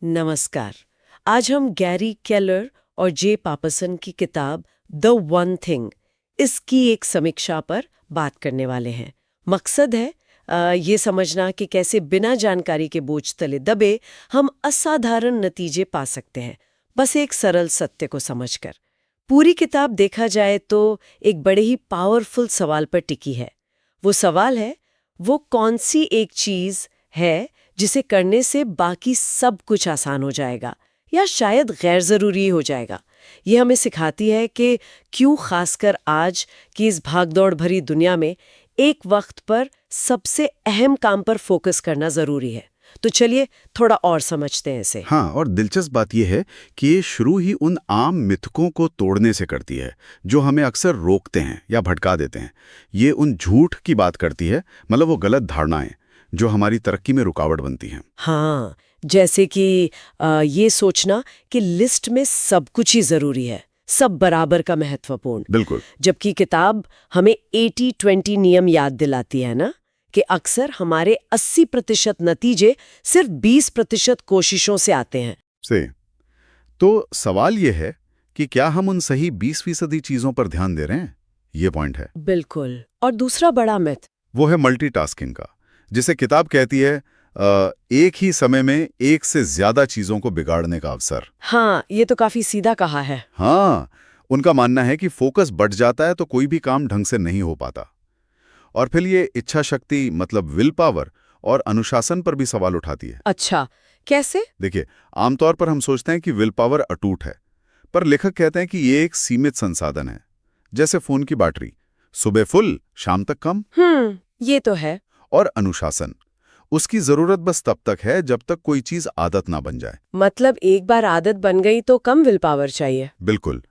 नमस्कार। आज हम गैरी केलर और जे पापसन की किताब द वन थिंग इसकी एक समीक्षा पर बात करने वाले हैं। मकसद है ये समझना कि कैसे बिना जानकारी के बोझ तले दबे हम असाधारण नतीजे पा सकते हैं, बस एक सरल सत्य को समझकर। पूरी किताब देखा जाए तो एक बड़े ही पावरफुल सवाल पर टिकी है। वो सवाल है, वो कौन सी एक चीज़ है जिसे करने से बाकी सब कुछ आसान हो जाएगा या शायद गैर ज़रूरी हो जाएगा। ये हमें सिखाती है कि क्यों खासकर आज की इस भागदौड़ भरी दुनिया में एक वक्त पर सबसे अहम काम पर फोकस करना ज़रूरी है। तो चलिए थोड़ा और समझते हैं इसे। हाँ, और दिलचस्प बात यह है कि ये शुरू ही उन आम मिथकों को तोड़ने से करती है जो हमें अक्सर रोकते हैं या भटका देते हैं। ये उन झूठ की बात करती है, मतलब वो गलत धारणाएं जो हमारी तरक्की में रुकावट बनती हैं। हाँ, जैसे कि ये सोचना कि लिस्ट में सब कुछ ही ज़रूरी है, सब बराबर का महत्वपूर्ण। बिल्कुल। जबकि किताब हमें 80-20 नियम याद दिलाती है ना, कि अक्सर हमारे 80% नतीजे सिर्फ 20% कोशिशों से आते हैं। से तो सवाल ये है कि क्या हम उन सही 20% चीजों पर ध्यान दे रहे हैं? ये पॉइंट है। बिल्कुल। और दूसरा बड़ा मिथ वो है मल्टीटास्किंग का, जिसे किताब कहती है एक ही समय में एक से ज्यादा चीजों को बिगाड़ने का अवसर। हाँ, ये तो काफी सीधा कहा है। हाँ, उनका मानना है कि फोकस बढ़ जाता है तो कोई भी काम ढंग से नहीं हो पाता। और फिर ये इच्छा शक्ति मतलब विल पावर और अनुशासन पर भी सवाल उठाती है। अच्छा, कैसे? देखिए, आमतौर पर हम सोचते हैं कि विल पावर अटूट है, पर लेखक कहते हैं कि ये एक सीमित संसाधन है, जैसे फोन की बैटरी, सुबह फुल शाम तक कम। ये तो है। और अनुशासन, उसकी जरूरत बस तब तक है जब तक कोई चीज आदत ना बन जाए। मतलब एक बार आदत बन गई तो कम विल पावर चाहिए। बिल्कुल,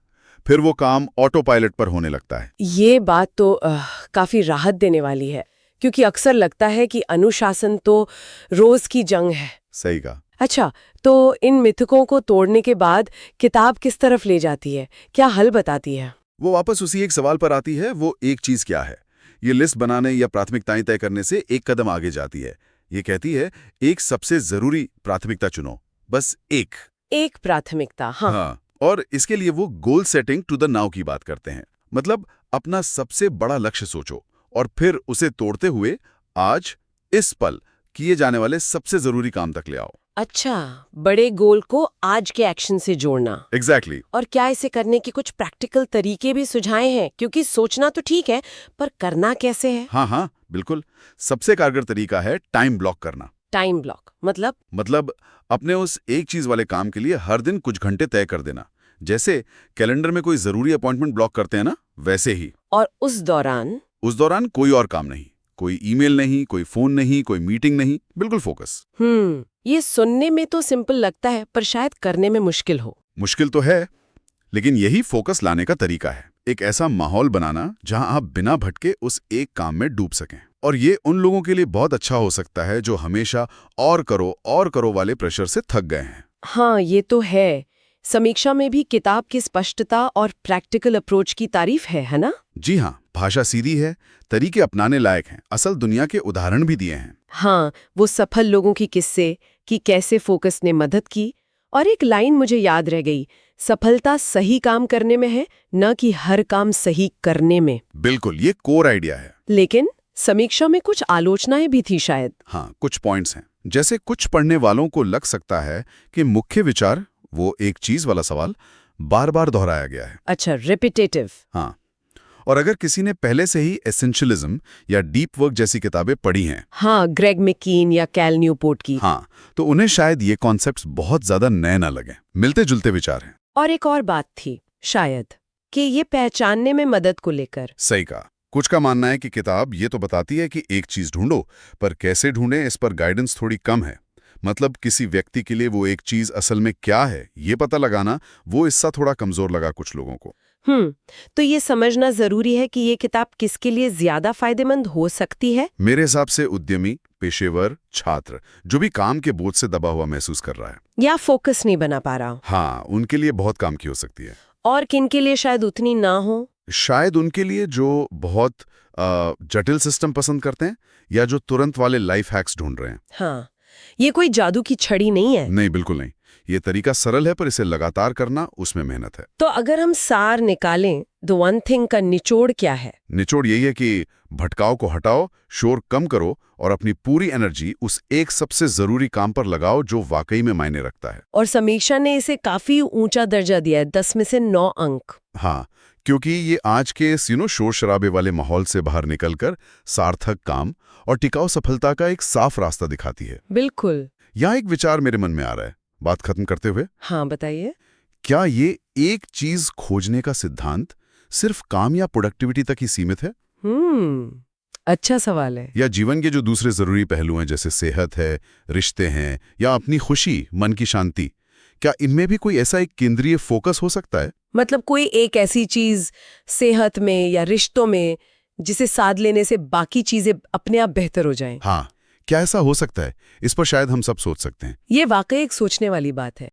फिर वो काम ऑटो पायलट पर होने लगता है। ये बात तो काफी राहत देने वाली है, क्योंकि अक्सर लगता है कि अनुशासन तो रोज की जंग है। सही कहा। अच्छा, तो इन मिथकों को तोड़ने के बाद किताब किस तरफ ले जाती है, क्या हल बताती है? वो वापस उसी एक सवाल पर आती है, वो एक चीज क्या है। ये लिस्ट बनाने या प्राथमिकताएं तय करने से एक कदम आगे जाती है। ये कहती है, एक सबसे जरूरी प्राथमिकता चुनो, बस एक। एक प्राथमिकता, हाँ। हाँ, और इसके लिए वो goal setting to the now की बात करते हैं। मतलब अपना सबसे बड़ा लक्ष्य सोचो और फिर उसे तोड़ते हुए आज इस पल किए जाने वाले सबसे जरूरी काम तक ले आओ। अच्छा, बड़े गोल को आज के एक्शन से जोड़ना। एग्जैक्टली। और क्या इसे करने के कुछ प्रैक्टिकल तरीके भी सुझाए हैं? क्योंकि सोचना तो ठीक है, पर करना कैसे है? हाँ, बिल्कुल। सबसे कारगर तरीका है टाइम ब्लॉक करना। टाइम ब्लॉक मतलब अपने उस एक चीज वाले काम के लिए हर दिन कुछ घंटे तय कर देना। जैसे कैलेंडर में कोई जरूरी अपॉइंटमेंट ब्लॉक करते हैं ना, वैसे ही। और उस दौरान कोई और काम नहीं, कोई ईमेल नहीं, कोई फोन नहीं, कोई मीटिंग नहीं, बिल्कुल फोकस। ये सुनने में तो सिंपल लगता है, पर शायद करने में मुश्किल हो। मुश्किल तो है, लेकिन यही फोकस लाने का तरीका है। एक ऐसा माहौल बनाना जहां आप बिना भटके उस एक काम में डूब सकें। और ये उन लोगों के लिए बहुत अच्छा हो सकता है जो हमेशा और करो वाले प्रेशर से थक गए हैं। हाँ, ये तो है। समीक्षा में भी किताब की स्पष्टता और प्रैक्टिकल अप्रोच की तारीफ है ना? जी हाँ, भाषा सीधी है, तरीके अपनाने लायक हैं, असल दुनिया के उदाहरण भी दिए हैं। हाँ, वो सफल लोगों की किस्से कि कैसे फोकस ने मदद की। और एक लाइन मुझे याद रह गई, सफलता सही काम करने में है, न कि हर काम सही करने में। बिल्कुल, ये कोर आइडिया है। लेकिन समीक्षा में कुछ आलोचनाएं भी थी शायद। हाँ, कुछ पॉइंट्स हैं। जैसे कुछ पढ़ने वालों को लग सकता है कि मुख्य विचार, वो एक चीज वाला सवाल, बार बार दोहराया गया है। अच्छा, रिपीटेटिव। हाँ, और अगर किसी ने पहले से ही एसेंशियलिज्म या डीप वर्क जैसी किताबें पढ़ी हैं, हाँ, ग्रेग मैकीन या कैल न्यूपोर्ट की, हाँ, तो उन्हें शायद ये कॉन्सेप्ट्स बहुत ज्यादा नए ना लगे। मिलते जुलते विचार हैं। और एक और बात थी शायद, कि ये पहचानने में मदद को लेकर। सही कहा। कुछ का मानना है कि किताब ये तो बताती है कि एक चीज ढूंढो, पर कैसे ढूंढें इस पर गाइडेंस थोड़ी कम है। मतलब किसी व्यक्ति के लिए वो एक चीज असल में क्या है, ये पता लगाना, वो हिस्सा थोड़ा कमजोर लगा कुछ लोगों को। तो ये समझना जरूरी है कि ये किताब किसके लिए ज्यादा फायदेमंद हो सकती है। मेरे हिसाब से उद्यमी, पेशेवर, छात्र, जो भी काम के बोझ से दबा हुआ महसूस कर रहा है या फोकस नहीं बना पा रहा हो। हाँ, उनके लिए बहुत काम की हो सकती है। और किन के लिए शायद उतनी ना हो। शायद उनके लिए जो बहुत जटिल सिस्टम पसंद करते हैं या जो तुरंत वाले लाइफ हैक्स ढूंढ रहे हैं। हाँ, ये कोई जादू की छड़ी नहीं है। नहीं, बिल्कुल नहीं। ये तरीका सरल है, पर इसे लगातार करना उसमें मेहनत है। तो अगर हम सार निकालें, द वन थिंग का निचोड़ क्या है? निचोड़ यही है कि भटकाव को हटाओ, शोर कम करो और अपनी पूरी एनर्जी उस एक सबसे जरूरी काम पर लगाओ जो वाकई में मायने रखता है। और समीक्षा ने इसे काफी ऊंचा दर्जा दिया है, 10 में से 9 अंक। हाँ, क्योंकि ये आज के इस शोर शराबे वाले माहौल से बाहर निकलकर सार्थक काम और टिकाऊ सफलता का एक साफ रास्ता दिखाती है। बिल्कुल। यहाँ एक विचार मेरे मन में आ रहा है, बात खत्म करते हुए। हाँ, बताइए। क्या ये एक चीज खोजने का सिद्धांत सिर्फ काम या प्रोडक्टिविटी तक ही सीमित है? अच्छा सवाल है। या जीवन के जो दूसरे जरूरी पहलू हैं, जैसे सेहत है, रिश्ते हैं या अपनी खुशी, मन की शांति, क्या इनमें भी कोई ऐसा एक केंद्रीय फोकस हो सकता है? मतलब कोई एक ऐसी चीज सेहत में या रिश्तों में जिसे साध लेने से बाकी चीजें अपने आप बेहतर हो जाएं? हाँ, क्या ऐसा हो सकता है? इस पर शायद हम सब सोच सकते हैं। ये वाकई एक सोचने वाली बात है।